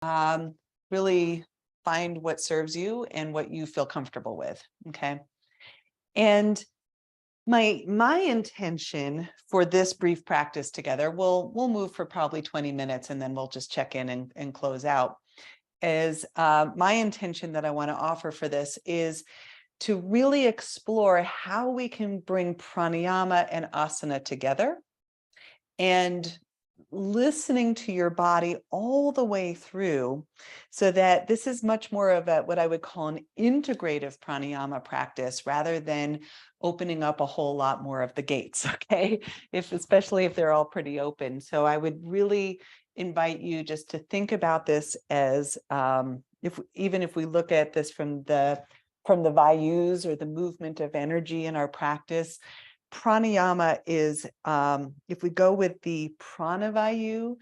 Really find what serves you and what you feel comfortable with. Okay. And my intention for this brief practice together, we'll move for probably 20 minutes and then we'll just check in and close out, is my intention that I want to offer for this is to really explore how we can bring pranayama and asana together, and listening to your body all the way through, so that this is much more of a what I would call an integrative pranayama practice rather than opening up a whole lot more of the gates, okay? Especially if they're all pretty open. So I would really invite you just to think about this as, even if we look at this from the vayus, or the movement of energy in our practice, pranayama is, if we go with the pranavayu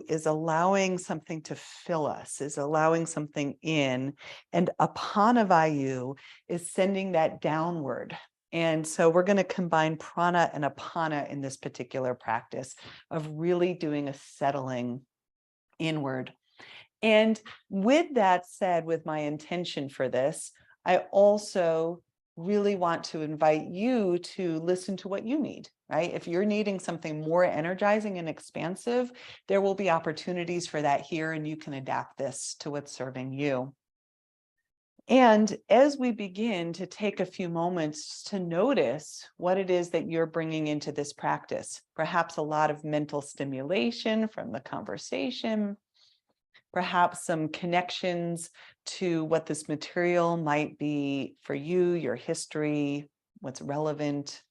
is allowing something to fill us, is allowing something in, and apanavayu is sending that downward. And so we're going to combine prana and apana in this particular practice of really doing a settling inward. And with that said, with my intention for this, I also really want to invite you to listen to what you need, right? If you're needing something more energizing and expansive, there will be opportunities for that here, and you can adapt this to what's serving you. And as we begin to take a few moments to notice what it is that you're bringing into this practice, perhaps a lot of mental stimulation from the conversation, perhaps some connections to what this material might be for you, your history, what's relevant.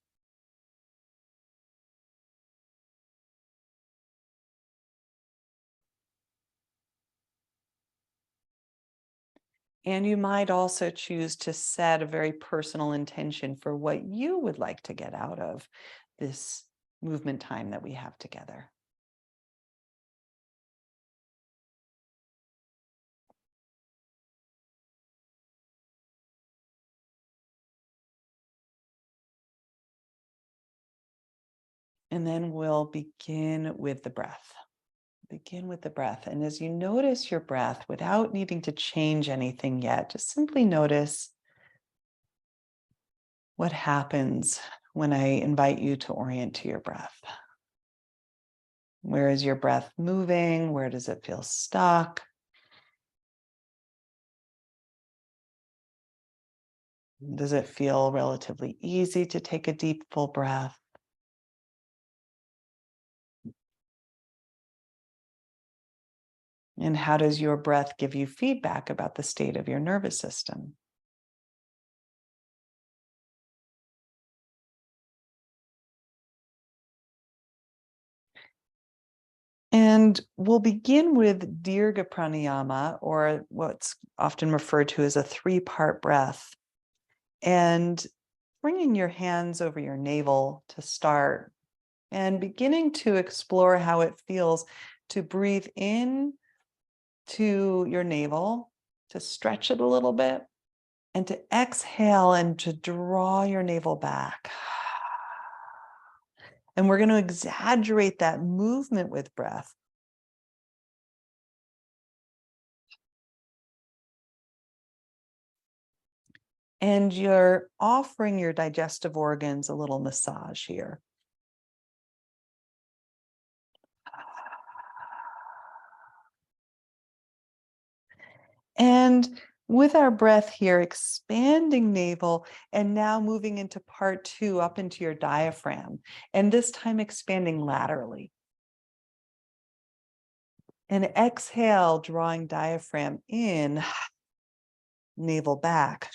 And you might also choose to set a very personal intention for what you would like to get out of this movement time that we have together. And then we'll begin with the breath. Begin with the breath. And as you notice your breath, without needing to change anything yet, just simply notice what happens when I invite you to orient to your breath. Where is your breath moving? Where does it feel stuck? Does it feel relatively easy to take a deep, full breath? And how does your breath give you feedback about the state of your nervous system? And we'll begin with Dirga Pranayama, or what's often referred to as a 3-part breath. And bringing your hands over your navel to start, and beginning to explore how it feels to breathe in to your navel, to stretch it a little bit, and to exhale and to draw your navel back. And we're going to exaggerate that movement with breath. And you're offering your digestive organs a little massage here. And with our breath here, expanding navel, and now moving into part 2, up into your diaphragm, and this time expanding laterally. And exhale, drawing diaphragm in, navel back.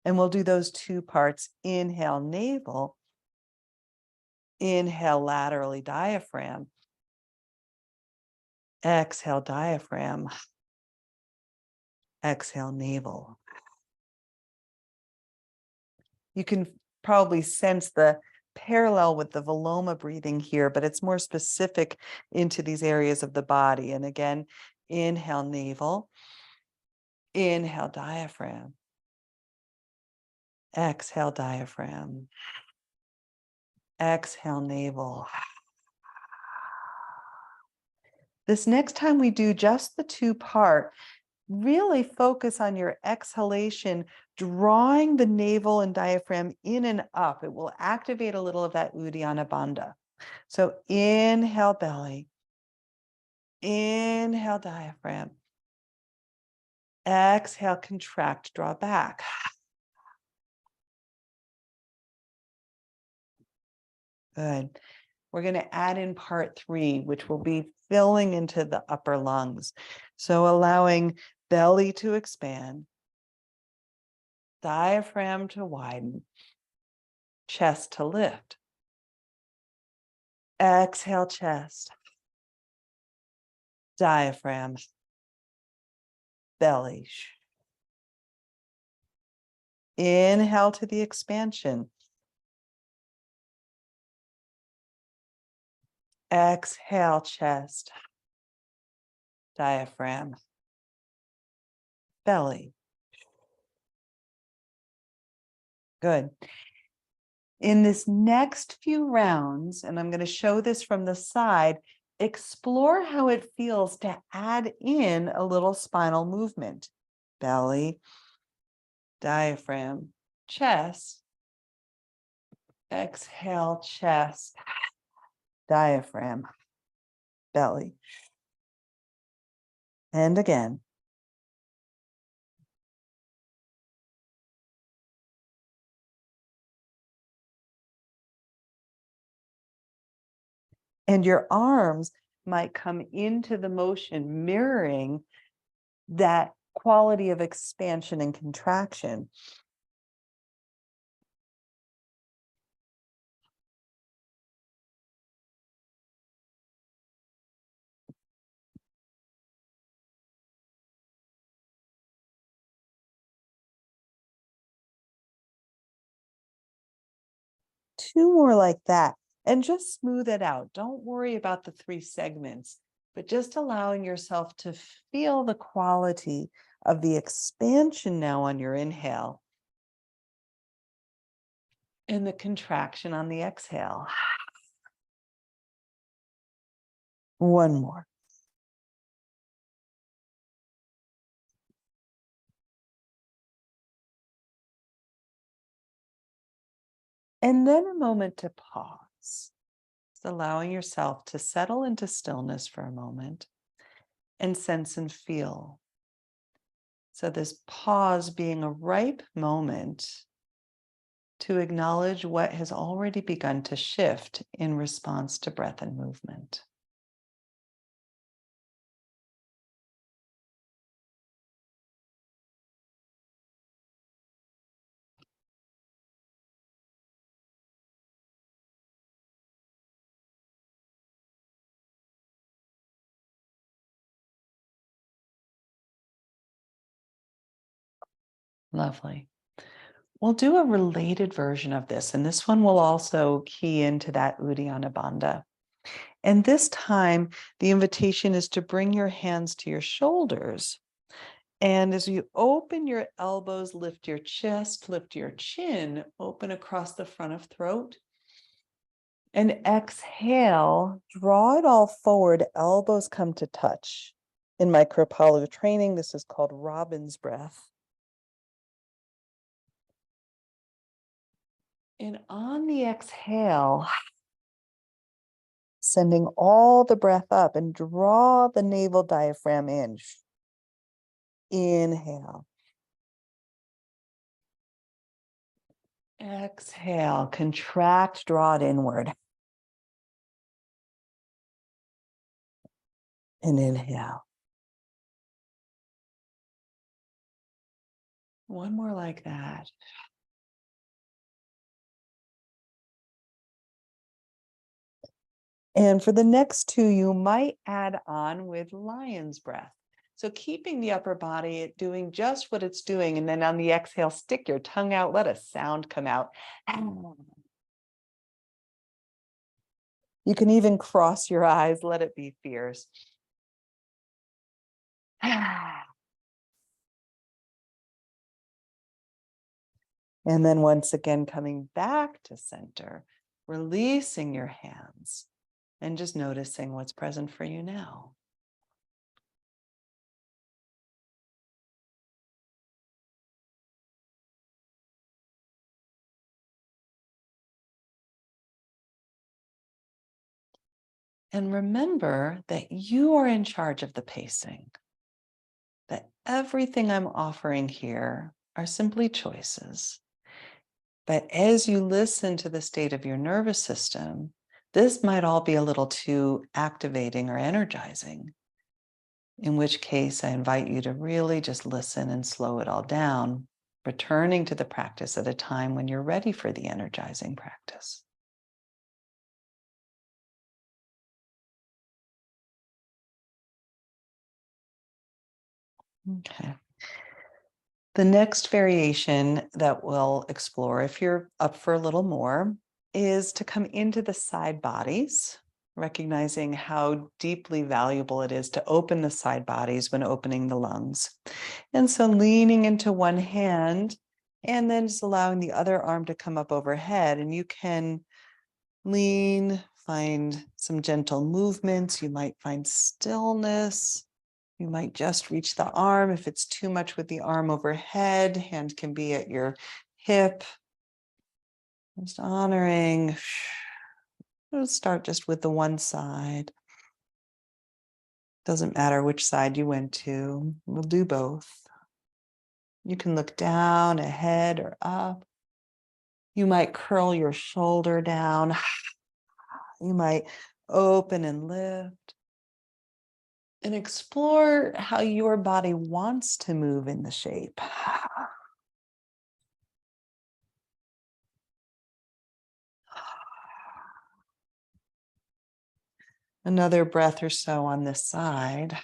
And we'll do those 2 parts. Inhale, navel. Inhale, laterally, diaphragm. Exhale, diaphragm. Exhale, navel. You can probably sense the parallel with the Viloma breathing here, but it's more specific into these areas of the body. And again, inhale, navel. Inhale, diaphragm. Exhale, diaphragm. Exhale, navel. This next time we do just the 2-part, really focus on your exhalation, drawing the navel and diaphragm in and up. It will activate a little of that Uddiyana Bandha. So inhale belly, inhale diaphragm, exhale, contract, draw back. Good. We're going to add in part 3, which will be filling into the upper lungs. So allowing belly to expand, diaphragm to widen, chest to lift. Exhale, chest, diaphragm, belly. Inhale to the expansion. Exhale, chest, diaphragm, belly. Good. In this next few rounds, and I'm going to show this from the side, explore how it feels to add in a little spinal movement. Belly, diaphragm, chest. Exhale, chest, diaphragm, belly. And again. And your arms might come into the motion, mirroring that quality of expansion and contraction. Two more like that, and just smooth it out. Don't worry about the 3 segments, but just allowing yourself to feel the quality of the expansion now on your inhale and the contraction on the exhale. One more. And then a moment to pause. Just allowing yourself to settle into stillness for a moment and sense and feel. So this pause being a ripe moment to acknowledge what has already begun to shift in response to breath and movement. Lovely. We'll do a related version of this, and this one will also key into that Uddiyana Bandha. And this time, the invitation is to bring your hands to your shoulders. And as you open your elbows, lift your chest, lift your chin, open across the front of throat. And exhale, draw it all forward, elbows come to touch. In my Kripalu training, this is called Robin's breath. And on the exhale, sending all the breath up and draw the navel diaphragm in. Inhale. Exhale, contract, draw it inward. And inhale. One more like that. And for the next 2, you might add on with lion's breath. So keeping the upper body doing just what it's doing. And then on the exhale, stick your tongue out, let a sound come out. You can even cross your eyes, let it be fierce. And then once again, coming back to center, releasing your hands and just noticing what's present for you now. And remember that you are in charge of the pacing, that everything I'm offering here are simply choices. But as you listen to the state of your nervous system, this might all be a little too activating or energizing, in which case I invite you to really just listen and slow it all down, returning to the practice at a time when you're ready for the energizing practice. Okay. The next variation that we'll explore, if you're up for a little more, is to come into the side bodies, recognizing how deeply valuable it is to open the side bodies when opening the lungs. And so leaning into one hand and then just allowing the other arm to come up overhead. And you can lean, find some gentle movements. You might find stillness. You might just reach the arm. If it's too much with the arm overhead, hand can be at your hip. Just honoring. We'll start just with the one side. Doesn't matter which side you went to. We'll do both. You can look down, ahead, or up. You might curl your shoulder down. You might open and lift. And explore how your body wants to move in the shape. Another breath or so on this side.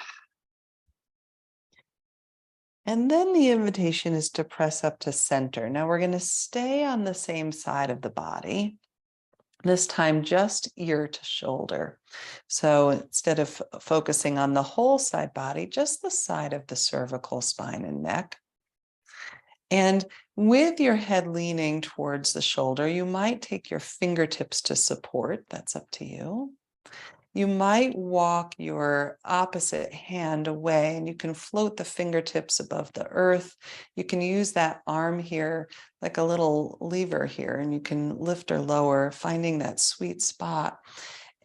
And then the invitation is to press up to center. Now we're going to stay on the same side of the body. This time just ear to shoulder. So instead of focusing on the whole side body, just the side of the cervical spine and neck. And with your head leaning towards the shoulder, you might take your fingertips to support. That's up to you. You might walk your opposite hand away and you can float the fingertips above the earth. You can use that arm here like a little lever here, and you can lift or lower, finding that sweet spot.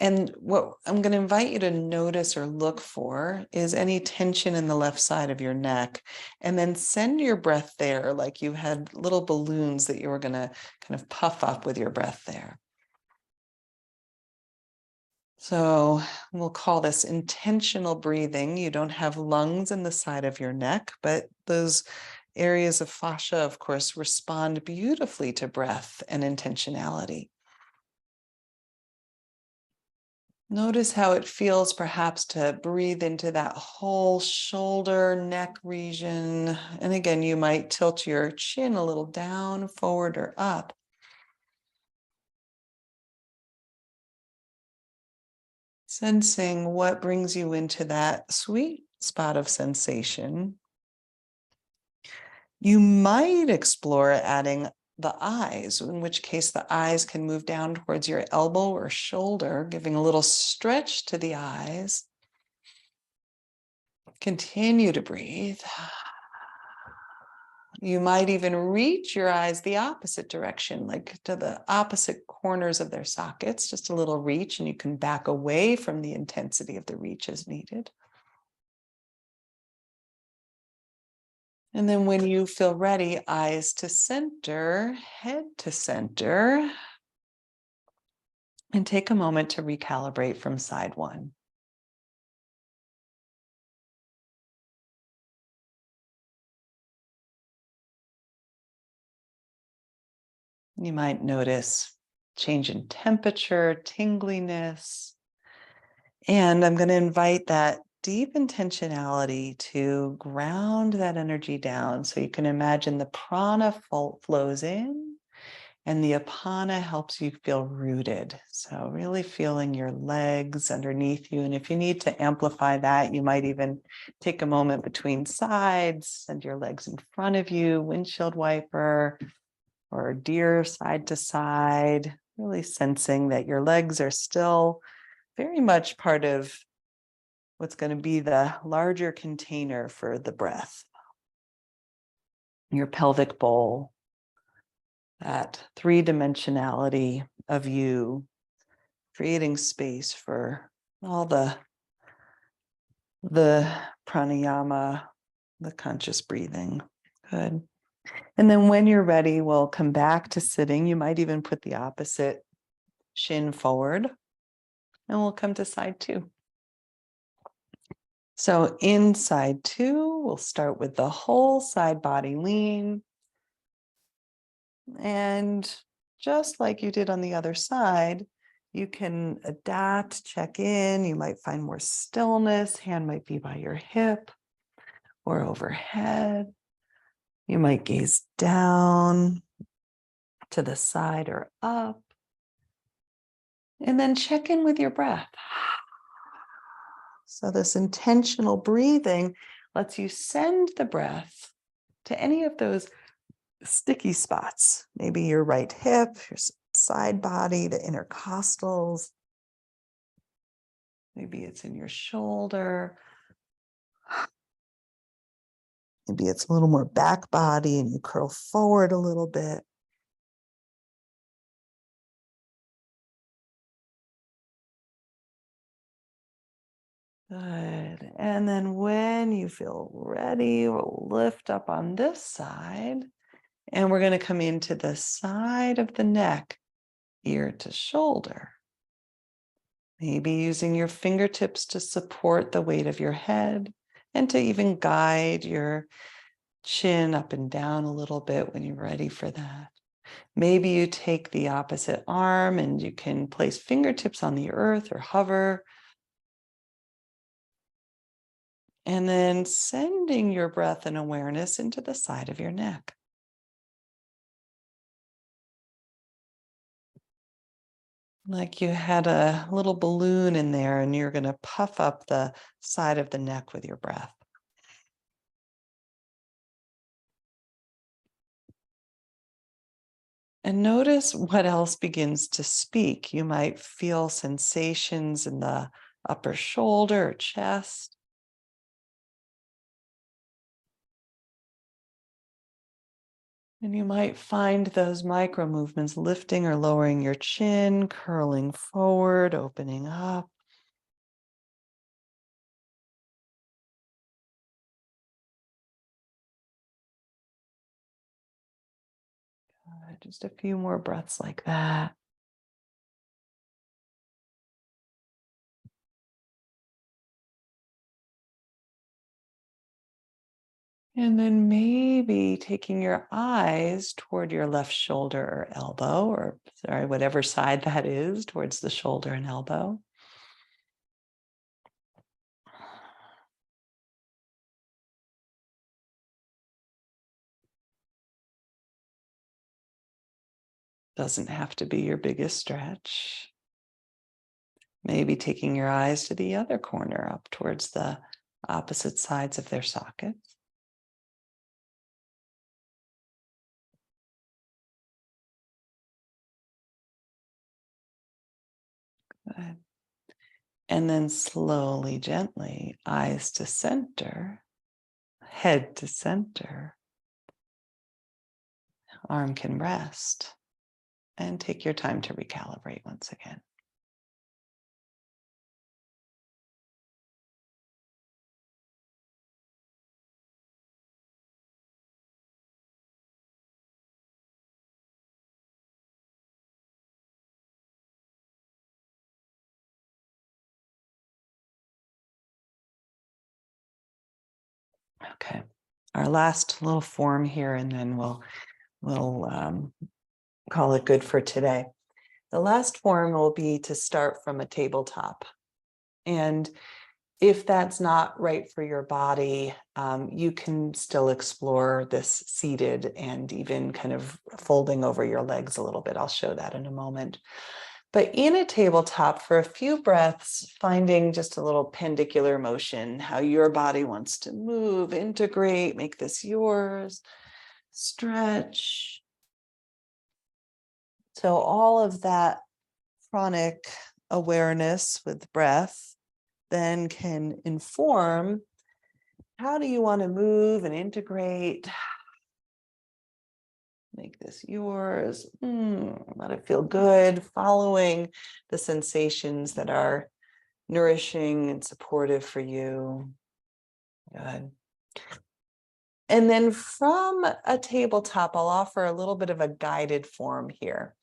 And what I'm going to invite you to notice or look for is any tension in the left side of your neck, and then send your breath there like you had little balloons that you were going to kind of puff up with your breath there. So we'll call this intentional breathing. You don't have lungs in the side of your neck, but those areas of fascia, of course, respond beautifully to breath and intentionality. Notice how it feels perhaps to breathe into that whole shoulder, neck region. And again, you might tilt your chin a little down, forward, or up. Sensing what brings you into that sweet spot of sensation. You might explore adding the eyes, in which case the eyes can move down towards your elbow or shoulder, giving a little stretch to the eyes. Continue to breathe. You might even reach your eyes the opposite direction, like to the opposite corners of their sockets, just a little reach, and you can back away from the intensity of the reach as needed. And then when you feel ready, eyes to center, head to center, and take a moment to recalibrate from side one. You might notice change in temperature, tingliness. And I'm going to invite that deep intentionality to ground that energy down. So you can imagine the prana flows in and the apana helps you feel rooted. So really feeling your legs underneath you. And if you need to amplify that, you might even take a moment between sides, send your legs in front of you, windshield wiper, or deer side to side, really sensing that your legs are still very much part of what's going to be the larger container for the breath. Your pelvic bowl, that three-dimensionality of you, creating space for all the pranayama, the conscious breathing. Good. And then when you're ready, we'll come back to sitting. You might even put the opposite shin forward, and we'll come to side two. So in side two, we'll start with the whole side body lean. And just like you did on the other side, you can adapt, check in. You might find more stillness. Hand might be by your hip or overhead. You might gaze down to the side or up. And then check in with your breath. So this intentional breathing lets you send the breath to any of those sticky spots, maybe your right hip, your side body, the intercostals. Maybe it's in your shoulder. Maybe it's a little more back body and you curl forward a little bit. Good. And then when you feel ready, we'll lift up on this side. And we're going to come into the side of the neck, ear to shoulder. Maybe using your fingertips to support the weight of your head and to even guide your chin up and down a little bit when you're ready for that. Maybe you take the opposite arm and you can place fingertips on the earth or hover. And then sending your breath and awareness into the side of your neck. Like you had a little balloon in there and you're going to puff up the side of the neck with your breath. And notice what else begins to speak. You might feel sensations in the upper shoulder or chest. And you might find those micro movements lifting or lowering your chin, curling forward, opening up. Just a few more breaths like that. And then maybe taking your eyes toward your left shoulder or elbow, or sorry, whatever side that is, towards the shoulder and elbow. Doesn't have to be your biggest stretch. Maybe taking your eyes to the other corner up towards the opposite sides of their sockets. Good. And then slowly, gently, eyes to center, head to center. Arm can rest. And take your time to recalibrate once again. Okay, our last little form here, and then we'll call it good for today. The last form will be to start from a tabletop. And if that's not right for your body, you can still explore this seated and even kind of folding over your legs a little bit. I'll show that in a moment. But in a tabletop, for a few breaths, finding just a little pendicular motion, how your body wants to move, integrate, make this yours, stretch. So all of that chronic awareness with breath then can inform how do you want to move and integrate. Make this yours. Let it feel good, following the sensations that are nourishing and supportive for you. Good. And then from a tabletop, I'll offer a little bit of a guided form here.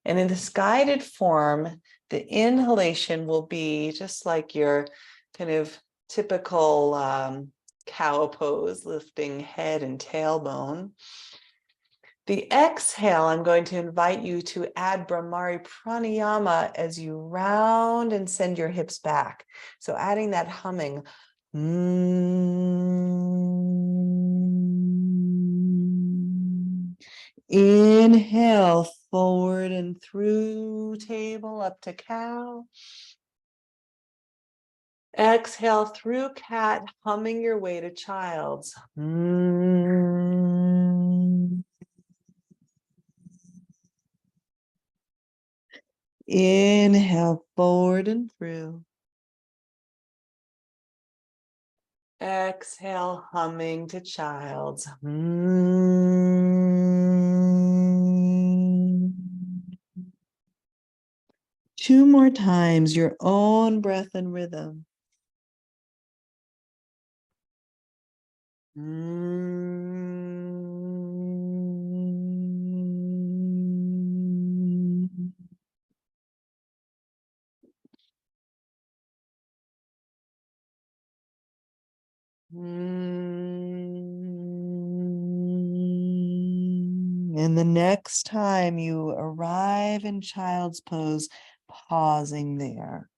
And in this guided form, the inhalation will be just like your kind of typical cow pose, lifting head and tailbone. The exhale, I'm going to invite you to add Embodied Pranayama as you round and send your hips back. So adding that humming. Inhale, forward and through table up to cow. Exhale through cat, humming your way to child's. Inhale, forward and through. Exhale, humming to child's. Two more times, your own breath and rhythm. And the next time you arrive in child's pose, pausing there.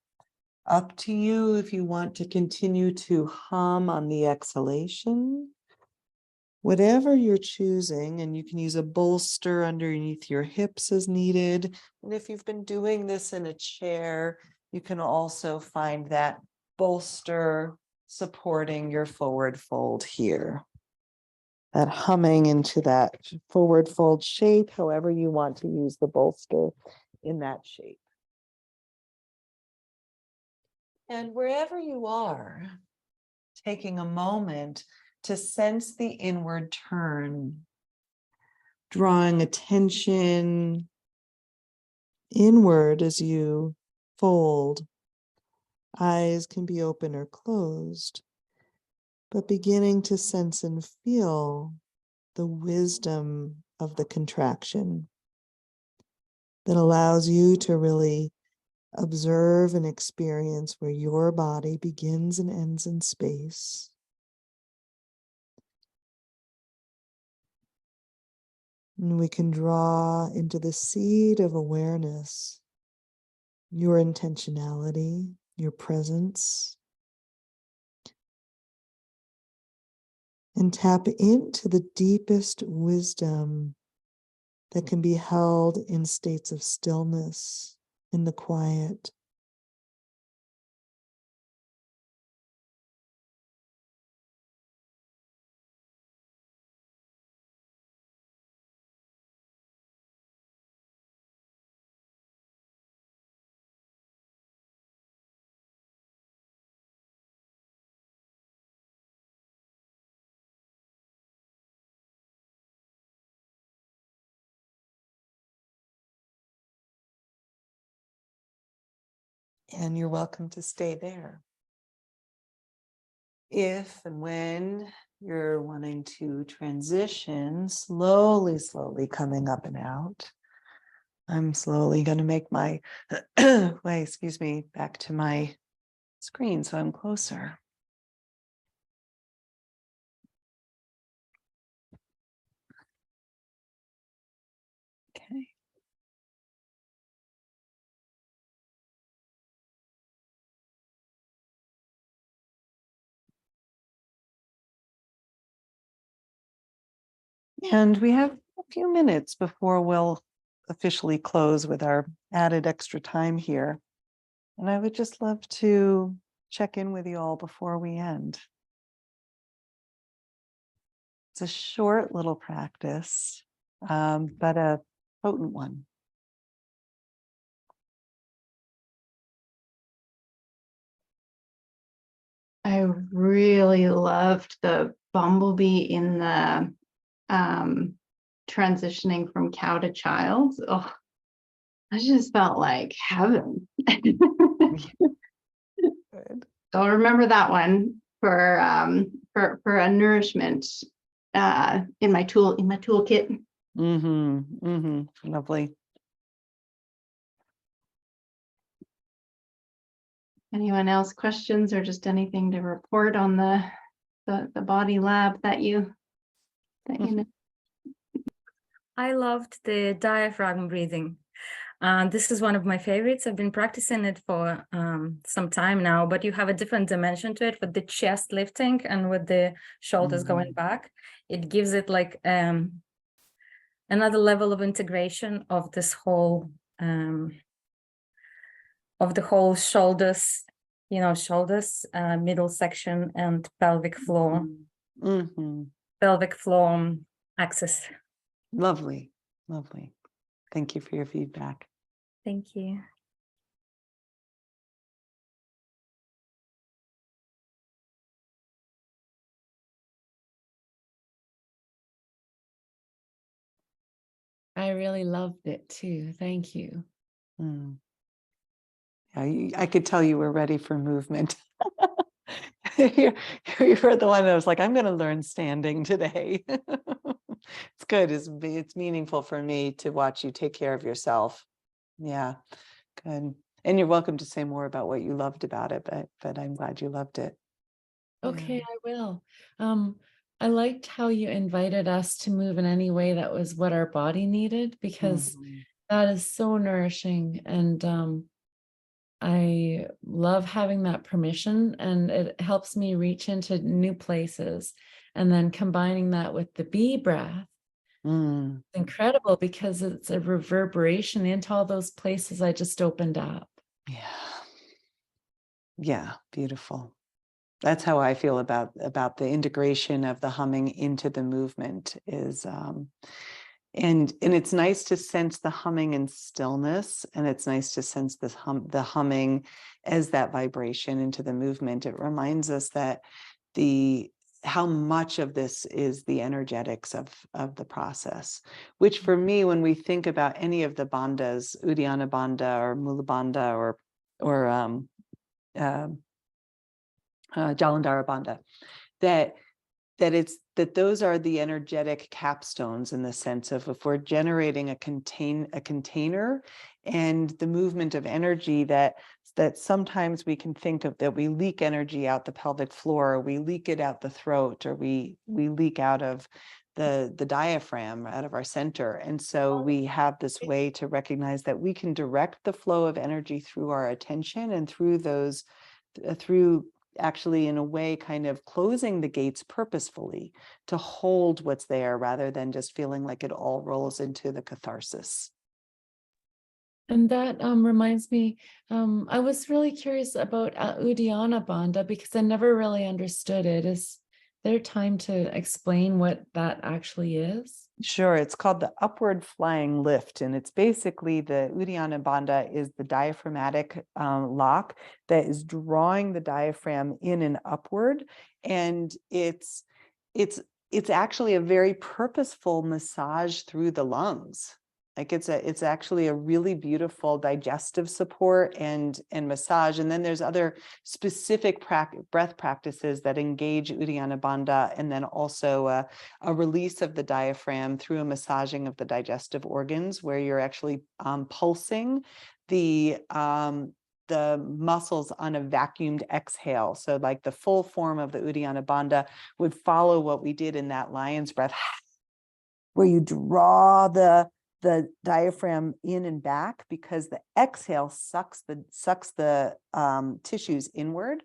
Up to you if you want to continue to hum on the exhalation. Whatever you're choosing, and you can use a bolster underneath your hips as needed. And if you've been doing this in a chair, you can also find that bolster supporting your forward fold here. That humming into that forward fold shape, however you want to use the bolster in that shape. And wherever you are, taking a moment to sense the inward turn, drawing attention inward as you fold. Eyes can be open or closed, but beginning to sense and feel the wisdom of the contraction that allows you to really observe and experience where your body begins and ends in space. And we can draw into the seed of awareness your intentionality, your presence, and tap into the deepest wisdom that can be held in states of stillness, in the quiet. And you're welcome to stay there. If and when you're wanting to transition, slowly coming up and out, I'm slowly going to make my way, back to my screen so I'm closer. Okay. And we have a few minutes before we'll officially close with our added extra time here. And I would just love to check in with you all before we end. It's a short little practice, but a potent one. I really loved the bumblebee in the transitioning from cow to child. Oh, I just felt like heaven. So I'll remember that one for a nourishment in my toolkit. Lovely. Anyone else questions or just anything to report on the body lab that you know? I loved the diaphragm breathing. This is one of my favorites. I've been practicing it for some time now, but you have a different dimension to it with the chest lifting and with the shoulders going back. It gives it like another level of integration of this whole shoulders, shoulders, middle section and pelvic floor, pelvic floor axis. Lovely, lovely. Thank you for your feedback. Thank you. I really loved it too. Thank you. Yeah, I could tell you were ready for movement. you were the one that was like, I'm going to learn standing today. It's good. It's meaningful for me to watch you take care of yourself. Yeah, good. And you're welcome to say more about what you loved about it, but I'm glad you loved it. Okay, Yeah. I will. I liked how you invited us to move in any way that was what our body needed, because that is so nourishing. And I love having that permission, and it helps me reach into new places. And then combining that with the bee breath, incredible, because it's a reverberation into all those places I just opened up. Yeah, beautiful. That's how I feel about the integration of the humming into the movement is and it's nice to sense the humming in stillness, and it's nice to sense the humming as that vibration into the movement. It reminds us that how much of this is the energetics of the process, which for me, when we think about any of the bandhas, Uddiyana Bandha or Mula Bandha or Jalandhara Bandha, that those are the energetic capstones, in the sense of, if we're generating a container and the movement of energy, that sometimes we can think of that we leak energy out the pelvic floor, or we leak it out the throat, or we leak out of the diaphragm, out of our center. And so we have this way to recognize that we can direct the flow of energy through our attention, and through actually, in a way, kind of closing the gates purposefully to hold what's there, rather than just feeling like it all rolls into the catharsis. And that reminds me, I was really curious about Uddiyana Bandha, because I never really understood it. Is there time to explain what that actually is? Sure. It's called the upward flying lift. And it's basically, the Uddiyana Bandha is the diaphragmatic lock that is drawing the diaphragm in and upward. And it's actually a very purposeful massage through the lungs. Like it's actually a really beautiful digestive support and massage. And then there's other specific breath practices that engage Uddiyana Bandha, and then also a release of the diaphragm through a massaging of the digestive organs, where you're actually pulsing the muscles on a vacuumed exhale. So like the full form of the Uddiyana Bandha would follow what we did in that lion's breath, where you draw the diaphragm in and back, because the exhale sucks the tissues inward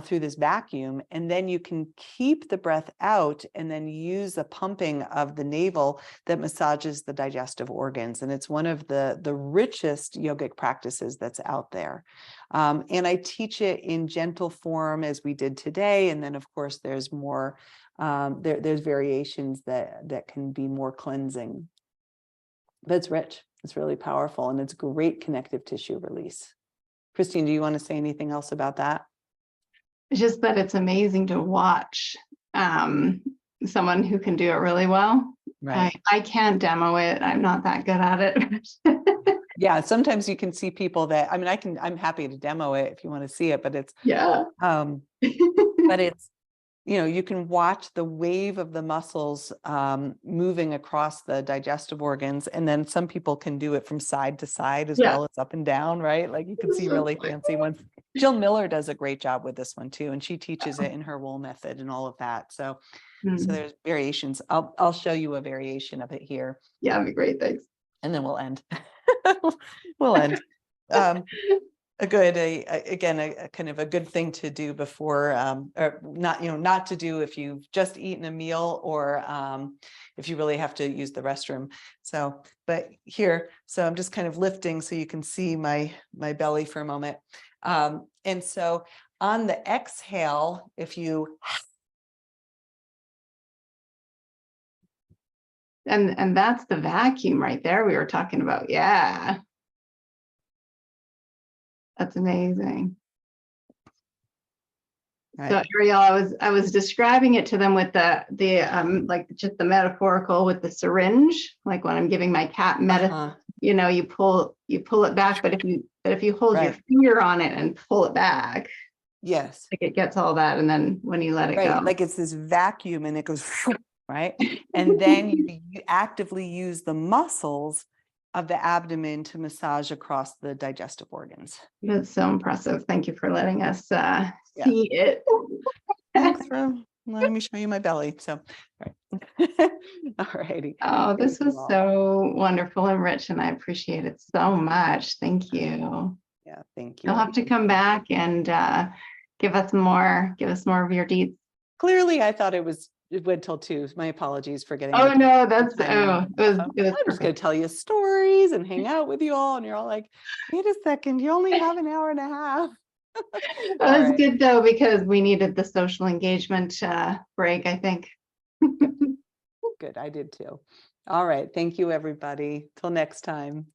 through this vacuum, and then you can keep the breath out and then use the pumping of the navel that massages the digestive organs. And it's one of the richest yogic practices that's out there. And I teach it in gentle form, as we did today. And then, of course, there's more, there's variations that can be more cleansing. But it's rich, it's really powerful, and it's great connective tissue release. Christine, do you want to say anything else about that? It's just that it's amazing to watch someone who can do it really well. Right. I can't demo it. I'm not that good at it. Yeah, sometimes you can see people that, I mean, I'm happy to demo it if you want to see it, but it's, Yeah. but it's, you know, you can watch the wave of the muscles moving across the digestive organs. And then some people can do it from side to side as Yeah. well as up and down, right? Like you can see really fancy ones. Jill Miller does a great job with this one too. And she teaches it in her wool method and all of that. So there's variations. I'll show you a variation of it here. Yeah, that'd be great. Thanks. And then we'll end. We'll end. Again, a kind of a good thing to do before, or not, you know, not to do if you've just eaten a meal or if you really have to use the restroom. So, but here, so I'm just kind of lifting so you can see my belly for a moment. And so on the exhale, if you And that's the vacuum right there we were talking about. Yeah. That's amazing. Right. So Ariel, I was describing it to them with the like just the metaphorical with the syringe, like when I'm giving my cat medicine, you know, you pull it back, but if you hold your finger on it and pull it back, yes, like it gets all that, and then when you let it go, like it's this vacuum and it goes right, and then you actively use the muscles of the abdomen to massage across the digestive organs. That's so impressive. Thank you for letting us see it. Thanks for letting me show you my belly. So, all righty. Oh, this was so wonderful and rich, and I appreciate it so much. Thank you. Yeah, thank you. You'll have to come back and give us more of your deeds. Clearly, I thought it went till 2. My apologies for getting. Oh no, that's it was I'm just going to tell you stories and hang out with you all, and you're all like, wait a second, you only have an hour and a half. That was good though, because we needed the social engagement break, I think. Good, I did too. All right, thank you, everybody. Till next time.